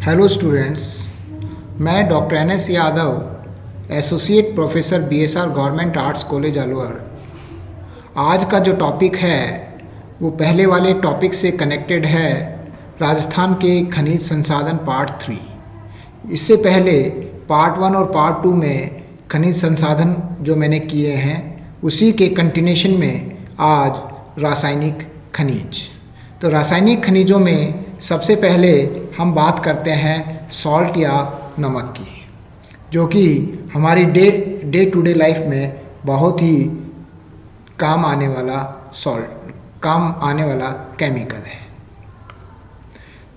Hello students, मैं doctor NS. Yadav, associate professor BSR government arts college Alwar. आज का जो टॉपिक है वो पहले वाले टॉपिक से कनेक्टेड है, राजस्थान के खनिज संसाधन पार्ट 3। इससे पहले पार्ट 1 और पार्ट 2 में खनिज संसाधन जो मैंने किए हैं उसी के कंटिन्यूशन में आज रासायनिक खनिज। तो रासायनिक खनिजों में सबसे पहले हम बात करते हैं सॉल्ट या नमक की, जो कि हमारी डे टू डे लाइफ में बहुत ही काम आने वाला केमिकल है।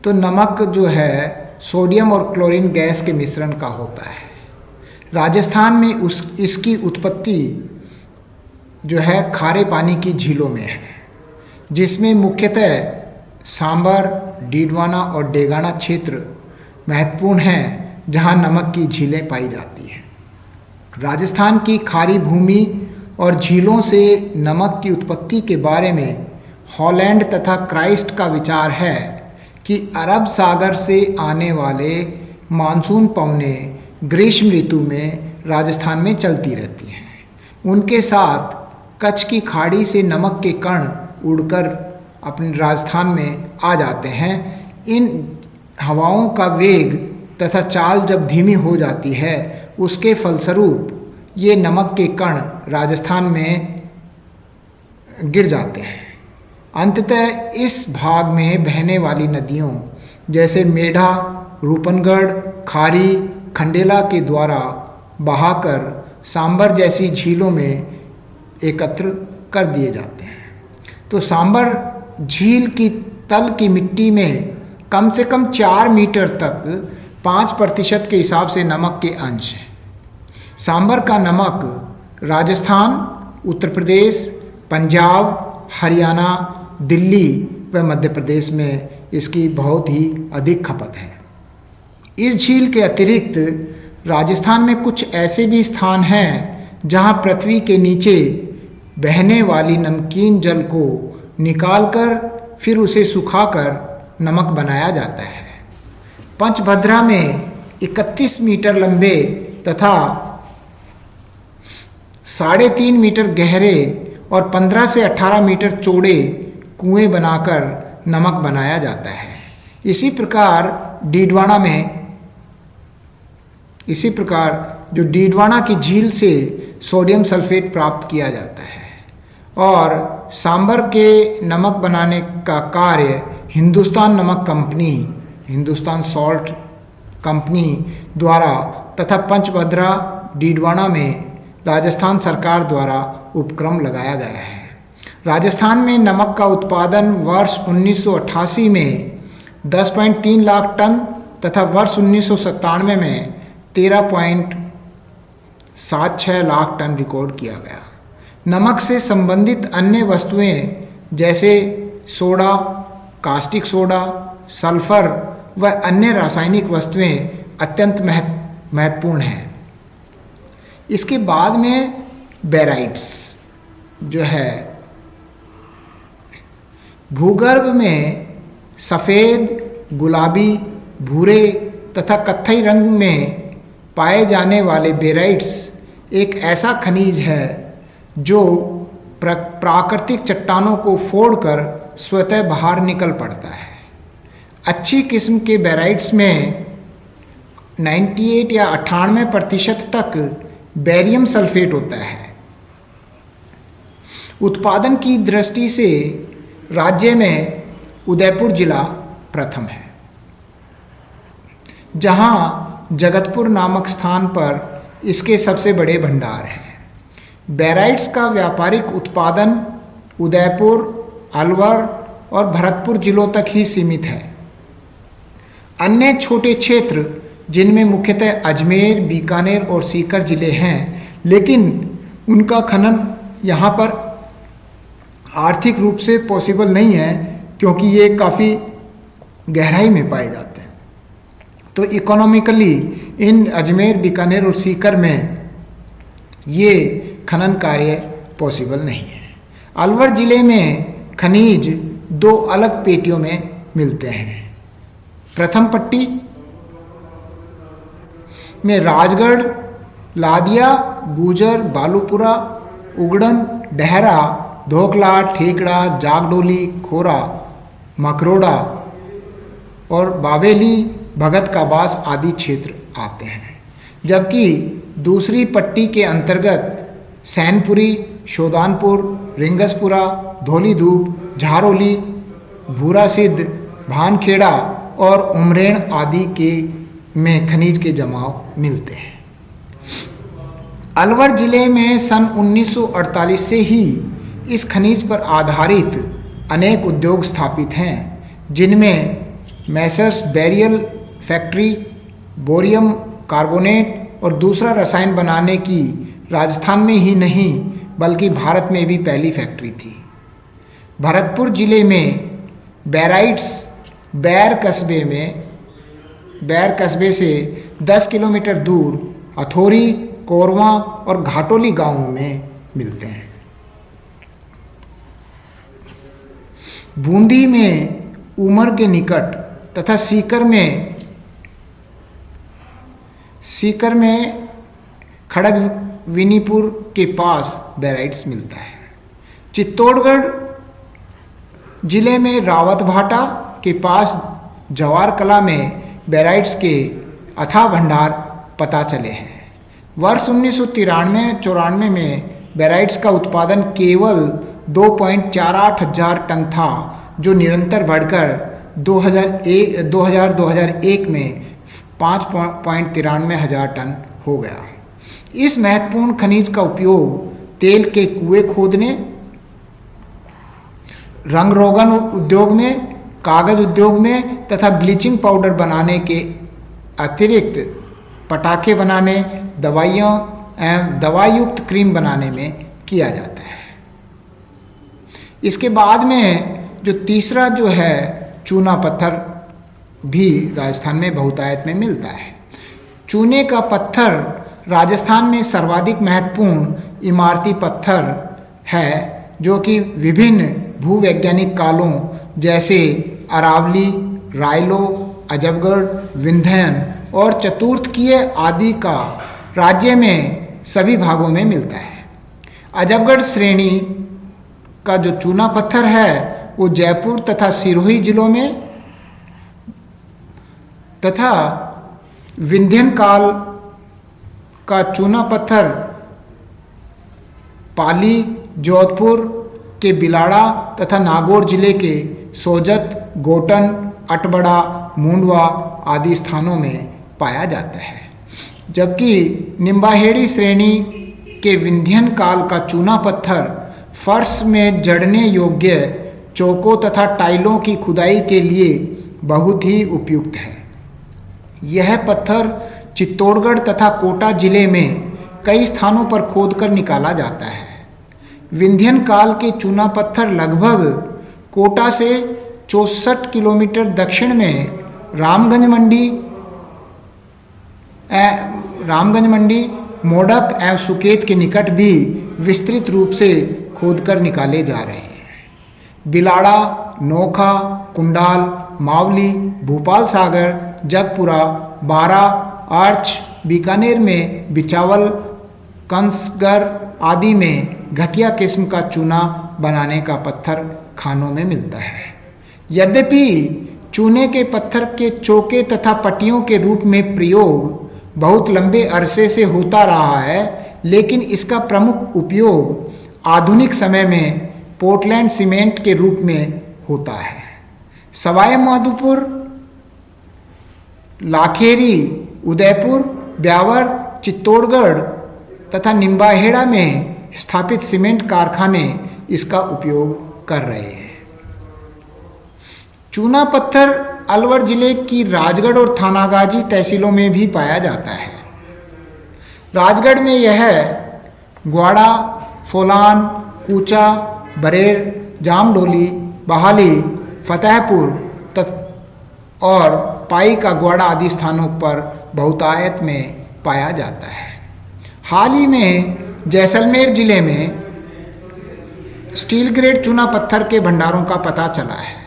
तो नमक जो है सोडियम और क्लोरीन गैस के मिश्रण का होता है। राजस्थान में इसकी उत्पत्ति जो है खारे पानी की झीलों में है, जिसमें मुख्यतः सांबर, डीडवाना और डेगाना क्षेत्र महत्वपूर्ण हैं, जहां नमक की झीलें पाई जाती हैं। राजस्थान की खारी भूमि और झीलों से नमक की उत्पत्ति के बारे में हॉलैंड तथा क्राइस्ट का विचार है कि अरब सागर से आने वाले मानसून पवनें ग्रीष्म ऋतु में राजस्थान में चलती रहती हैं। उनके साथ कच्छ की खाड़ी से नमक के कण उड़कर अपने राजस्थान में आ जाते हैं। इन हवाओं का वेग तथा चाल जब धीमी हो जाती है, उसके फलस्वरूप ये नमक के कण राजस्थान में गिर जाते हैं। अंततः इस भाग में बहने वाली नदियों जैसे मेढा, रूपनगढ़, खारी, खंडेला के द्वारा बहाकर सांबर जैसी झीलों में एकत्र कर दिए जाते हैं। तो सांबर झील की तल की मिट्टी में कम से कम 4 मीटर तक 5% के हिसाब से नमक के अंश हैं। सांबर का नमक राजस्थान, उत्तर प्रदेश, पंजाब, हरियाणा, दिल्ली व मध्य प्रदेश में इसकी बहुत ही अधिक खपत है। इस झील के अतिरिक्त राजस्थान में कुछ ऐसे भी स्थान हैं जहां पृथ्वी के नीचे बहने वाली नमकीन जल को निकालकर फिर उसे सुखाकर नमक बनाया जाता है। पंचभद्रा में 31 मीटर लंबे तथा 3.5 मीटर गहरे और 15 से 18 मीटर चौड़े कुएं बनाकर नमक बनाया जाता है। इसी प्रकार जो डीडवाना की झील से सोडियम सल्फेट प्राप्त किया जाता है और सांबर के नमक बनाने का कार्य हिंदुस्तान सॉल्ट कंपनी द्वारा तथा पंचभद्रा डीडवाना में राजस्थान सरकार द्वारा उपक्रम लगाया गया है। राजस्थान में नमक का उत्पादन वर्ष 1988 में 10.3 लाख टन तथा वर्ष 1997 में 13.76 लाख टन रिकॉर्ड किया गया। नमक से संबंधित अन्य वस्तुएं जैसे सोडा, कास्टिक सोडा, सल्फर व अन्य रासायनिक वस्तुएं अत्यंत महत्वपूर्ण हैं। इसके बाद में बेराइट्स जो है भूगर्भ में सफ़ेद, गुलाबी, भूरे तथा कत्थई रंग में पाए जाने वाले बेराइट्स एक ऐसा खनिज है जो प्राकृतिक चट्टानों को फोड़कर स्वतः बाहर निकल पड़ता है। अच्छी किस्म के बेराइट्स में 98 या 98% तक बेरियम सल्फेट होता है। उत्पादन की दृष्टि से राज्य में उदयपुर जिला प्रथम है, जहां जगतपुर नामक स्थान पर इसके सबसे बड़े भंडार हैं। बेराइट्स का व्यापारिक उत्पादन उदयपुर, अलवर और भरतपुर जिलों तक ही सीमित है। अन्य छोटे क्षेत्र जिनमें मुख्यतः अजमेर, बीकानेर और सीकर जिले हैं, लेकिन उनका खनन यहाँ पर आर्थिक रूप से पॉसिबल नहीं है क्योंकि ये काफ़ी गहराई में पाए जाते हैं। तो इकोनॉमिकली इन अजमेर, बीकानेर और सीकर में ये खनन कार्य पॉसिबल नहीं है। अलवर ज़िले में खनिज 2 अलग पेटियों में मिलते हैं। प्रथम पट्टी में राजगढ़, लादिया, गुजर, बालूपुरा, उगड़न, डहरा, धोकला, ठेकड़ा, जागडोली, खोरा, मकरोड़ा और बाबेली, भगत का बास आदि क्षेत्र आते हैं। जबकि दूसरी पट्टी के अंतर्गत सैनपुरी, शोदानपुर, रिंगसपुरा, धौलीधूप, झारोली, भूरासिद्ध, भानखेड़ा और उमरेण आदि के में खनिज के जमाव मिलते हैं। अलवर जिले में सन 1948 से ही इस खनिज पर आधारित अनेक उद्योग स्थापित हैं, जिनमें Messrs burial factory, bohrium carbonate और दूसरा रसायन बनाने की राजस्थान में ही नहीं बल्कि भारत में भी पहली फैक्ट्री थी। भरतपुर जिले में बैराइट्स बैर कस्बे से 10 किलोमीटर दूर अथोरी, कोरवा और घाटोली गांवों में मिलते हैं। बूंदी में उमर के निकट तथा सीकर में खड़गविनीपुर के पास बैराइट्स मिलता है। चित्तौड़गढ़ जिले में रावतभाटा के पास जवार कला में बैराइट्स के अथाह भंडार पता चले हैं। वर्ष 1993-94 में बैराइट्स का उत्पादन केवल 2.48 हजार टन था, जो निरंतर बढ़कर 2001 में 5.93 हजार टन हो गया। इस महत्वपूर्ण खनिज का उपयोग तेल के कुएं खोदने, रंग रोगन उद्योग में, कागज उद्योग में तथा ब्लीचिंग पाउडर बनाने के अतिरिक्त पटाखे बनाने, दवाइयों एवं दवायुक्त क्रीम बनाने में किया जाता है। इसके बाद में जो तीसरा जो है चूना पत्थर भी राजस्थान में बहुतायत में मिलता है। चूने का पत्थर राजस्थान में सर्वाधिक महत्वपूर्ण इमारती पत्थर है, जो कि विभिन्न भूवैज्ञानिक कालों जैसे अरावली, रायलो, अजबगढ़, विंध्यन और चतुर्थकीय आदि का राज्य में सभी भागों में मिलता है। अजबगढ़ श्रेणी का जो चूना पत्थर है वो जयपुर तथा सिरोही जिलों में तथा विंध्यन काल का चूना पत्थर पाली, जोधपुर के बिलाड़ा तथा नागौर जिले के सोजत, गोटन, अटबड़ा, मुंडवा आदि स्थानों में पाया जाता है। जबकि निम्बाहेड़ी श्रेणी के विंध्यन काल का चूना पत्थर फर्श में जड़ने योग्य चौकों तथा टाइलों की खुदाई के लिए बहुत ही उपयुक्त है। यह पत्थर चित्तौड़गढ़ तथा कोटा जिले में कई स्थानों पर खोदकर निकाला जाता है। विंध्यन काल के चूना पत्थर लगभग कोटा से 64 किलोमीटर दक्षिण में रामगंज मंडी, मोडक एवं सुकेत के निकट भी विस्तृत रूप से खोदकर निकाले जा रहे हैं। बिलाड़ा, नोखा, कुंडाल, मावली, भोपाल सागर, जगपुरा, बारा, आर्च, बीकानेर में बिचावल, कंसगर आदि में घटिया किस्म का चूना बनाने का पत्थर खानों में मिलता है। यद्यपि चूने के पत्थर के चौके तथा पट्टियों के रूप में प्रयोग बहुत लंबे अरसे से होता रहा है, लेकिन इसका प्रमुख उपयोग आधुनिक समय में पोर्टलैंड सीमेंट के रूप में होता है। सवाई माधोपुर, लाखेरी, उदयपुर, ब्यावर, चित्तौड़गढ़ तथा निम्बाहेड़ा में स्थापित सीमेंट कारखाने इसका उपयोग कर रहे हैं। चूना पत्थर अलवर जिले की राजगढ़ और थानागाजी तहसीलों में भी पाया जाता है। राजगढ़ में यह ग्वाड़ा, फोलान, कूचा, बरेर, जामडोली, बहाली, फतेहपुर और पाई का ग्वाड़ा आदि स्थानों पर बहुतायत में पाया जाता है। हाल ही में जैसलमेर जिले में स्टील ग्रेड चूना पत्थर के भंडारों का पता चला है।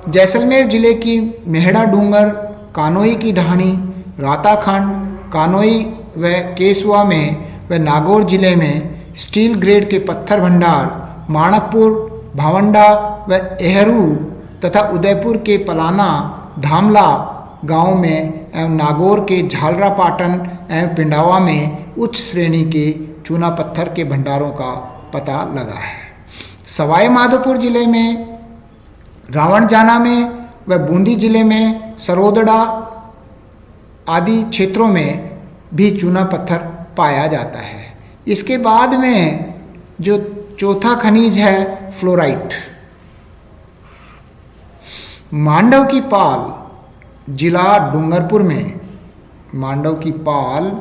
जैसलमेर जिले की मेहड़ा डूंगर, कानोई की ढाणी, राताखंड, कानोई व केसुआ में व नागौर जिले में स्टील ग्रेड के पत्थर भंडार, माणकपुर, भावंडा व एहरू तथा उदयपुर के पलाना, धामला गांव में एवं नागौर के झालरापाटन एवं पिंडावा में उच्च श्रेणी के चूना पत्थर के भंडारों का पता लगा है। सवाई माधोपुर जिले में रावणजाना में व बूंदी जिले में सरोदड़ा आदि क्षेत्रों में भी चूना पत्थर पाया जाता है। इसके बाद में जो चौथा खनिज है फ्लोराइट। मांडव की पाल जिला डूंगरपुर में, मांडव की पाल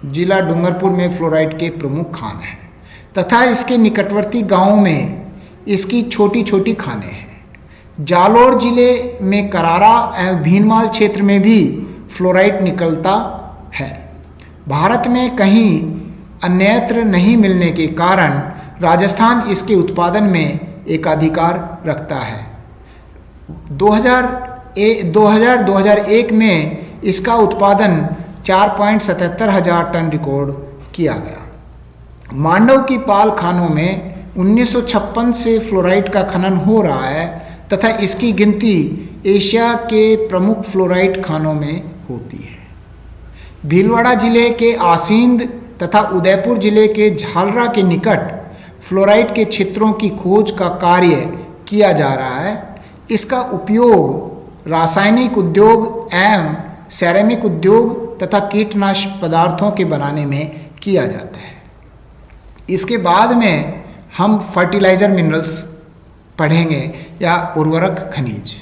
जिला डूंगरपुर में फ्लोराइट के प्रमुख खान हैं तथा इसके निकटवर्ती गांवों में इसकी छोटी छोटी खानें हैं। जालौर जिले में करारा एवं भीनमाल क्षेत्र में भी फ्लोराइट निकलता है। भारत में कहीं अन्यत्र नहीं मिलने के कारण राजस्थान इसके उत्पादन में एकाधिकार रखता है। 2001 में इसका उत्पादन 4.77 हजार टन रिकॉर्ड किया गया। मांडव की पाल खानों में 1956 से फ्लोराइट का खनन हो रहा है तथा इसकी गिनती एशिया के प्रमुख फ्लोराइट खानों में होती है। भीलवाड़ा जिले के आसींद तथा उदयपुर जिले के झालरा के निकट फ्लोराइट के क्षेत्रों की खोज का कार्य किया जा रहा है। इसका उपयोग रासायनिक उद्योग एवं सैरेमिक उद्योग तथा कीटनाशक पदार्थों के बनाने में किया जाता है। इसके बाद में हम फर्टिलाइजर मिनरल्स पढ़ेंगे या उर्वरक खनिज।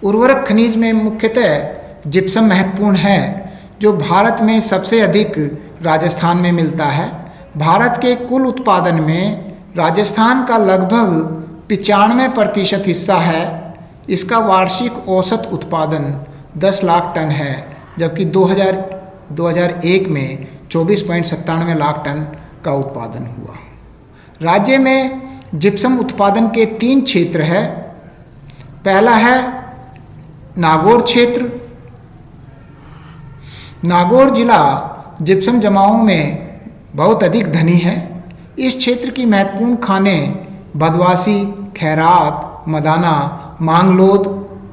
उर्वरक खनिज में मुख्यतः जिप्सम महत्वपूर्ण है, जो भारत में सबसे अधिक राजस्थान में मिलता है। भारत के कुल उत्पादन में राजस्थान का लगभग 95% हिस्सा है। इसका वार्षिक औसत उत्पादन 10 लाख टन है, जबकि 2001 में 24.97 लाख टन का उत्पादन हुआ। राज्य में जिप्सम उत्पादन के 3 क्षेत्र हैं। पहला है नागौर क्षेत्र। नागौर जिला जिप्सम जमाओं में बहुत अधिक धनी है। इस क्षेत्र की महत्वपूर्ण खानें बदवासी, खैरात, मदाना, मांगलोद,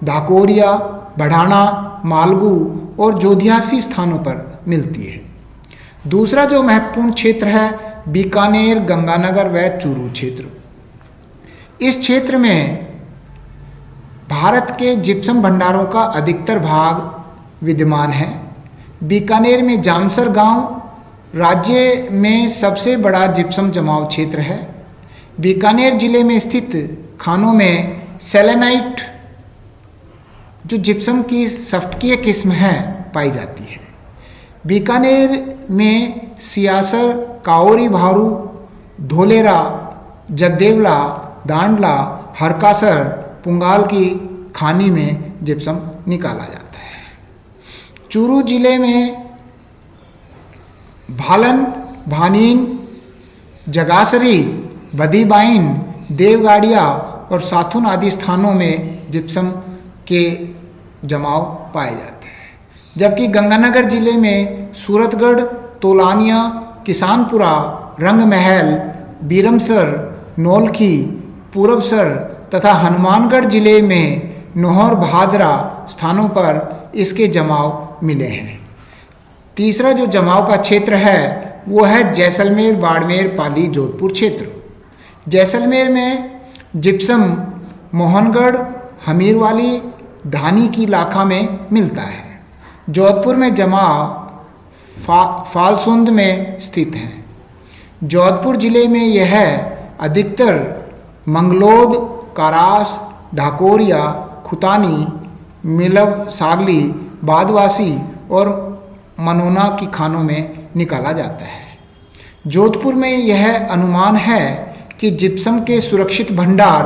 धाकोरिया, बढ़ाना, मालगू और जोधियासी स्थानों पर मिलती है। दूसरा जो महत्वपूर्ण क्षेत्र है बीकानेर, गंगानगर व चूरू क्षेत्र। इस क्षेत्र में भारत के जिप्सम भंडारों का अधिकतर भाग विद्यमान है। बीकानेर में जामसर गांव राज्य में सबसे बड़ा जिप्सम जमाव क्षेत्र है। बीकानेर जिले में स्थित खानों में सेलेनाइट जो जिप्सम की सफ्टकीय किस्म है पाई जाती है। बीकानेर में सियासर, काओरी भारू, धोलेरा, जगदेवला, दांडला, हरकासर, पुंगाल की खानी में जिप्सम निकाला जाता है। चूरू जिले में भालन, भानीन, जगासरी, बदीबाइन, देवगाड़िया और साथुन आदि स्थानों में जिप्सम के जमाव पाए जाते हैं। जबकि गंगानगर जिले में सूरतगढ़, तोलानिया, किसानपुरा, रंगमहल, बीरमसर, नौलखी, पूरबसर तथा हनुमानगढ़ जिले में नौहर, भादरा स्थानों पर इसके जमाव मिले हैं। तीसरा जो जमाव का क्षेत्र है वो है जैसलमेर, बाड़मेर, पाली, जोधपुर क्षेत्र। जैसलमेर में जिप्सम मोहनगढ़, हमीरवाली, धानी की लाखा में मिलता है। जोधपुर में जमाव फालसुंद में स्थित है। जोधपुर जिले में यह अधिकतर मंगलोद, कारास, ढाकोरिया, खुतानी, मिलव, सागली, बादवासी और मनोना की खानों में निकाला जाता है। जोधपुर में यह अनुमान है कि जिप्सम के सुरक्षित भंडार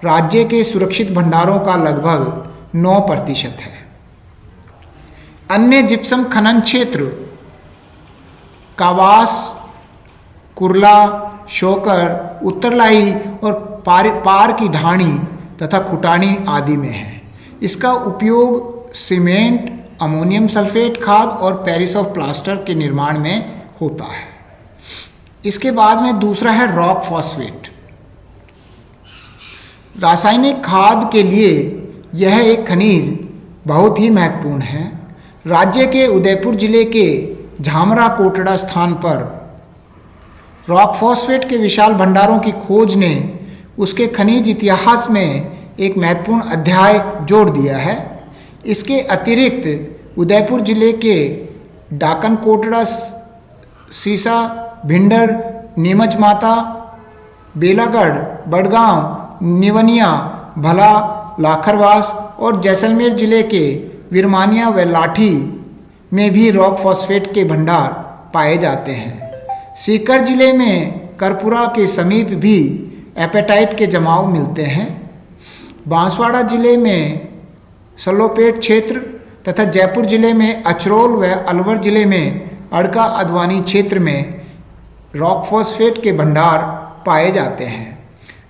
राज्य के सुरक्षित भंडारों का लगभग 9% है। अन्य जिप्सम खनन क्षेत्र कावास, कुर्ला, शोकर, उत्तरलाई और पार की ढाणी तथा खुटानी आदि में है। इसका उपयोग सीमेंट, अमोनियम सल्फेट खाद और पेरिस ऑफ प्लास्टर के निर्माण में होता है। इसके बाद में दूसरा है रॉक फॉस्फेट। रासायनिक खाद के लिए यह एक खनिज बहुत ही महत्वपूर्ण है। राज्य के उदयपुर जिले के झामरा कोटड़ा स्थान पर रॉक फॉस्फेट के विशाल भंडारों की खोज ने उसके खनिज इतिहास में एक महत्वपूर्ण अध्याय जोड़ दिया है। इसके अतिरिक्त उदयपुर जिले के डाकन कोटड़ा, सीसा, भिंडर, नीमच माता, बेलागढ़, बड़गांव, निवनिया, भला, लाखरवास और जैसलमेर जिले के विरमानिया व लाठी में भी रॉक फॉस्फेट के भंडार पाए जाते हैं। सीकर जिले में करपुरा के समीप भी एपेटाइट के जमाव मिलते हैं। बांसवाड़ा जिले में सलोपेट क्षेत्र तथा जयपुर जिले में अचरोल व अलवर जिले में अड़का अदवानी क्षेत्र में रॉक फॉस्फेट के भंडार पाए जाते हैं।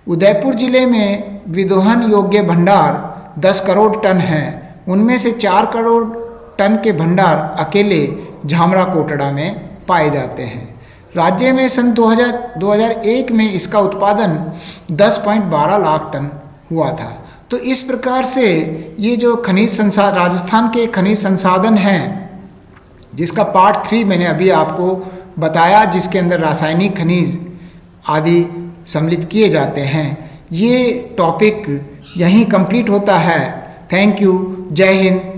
उदयपुर जिले में विदोहन योग्य भंडार 10 करोड़ टन हैं। उनमें से 4 करोड़ टन के भंडार अकेले झामरा कोटड़ा में पाए जाते हैं। राज्य में सन 2001 में इसका उत्पादन 10.12 लाख टन हुआ था। तो इस प्रकार से ये जो राजस्थान के खनिज संसाधन हैं, जिसका पार्ट 3 मैंने अभी आपको बताया, जिसके अंदर रासायनिक खनिज आदि सम्मिलित किए जाते हैं, ये टॉपिक यहीं कंप्लीट होता है। Thank you. जय हिंद,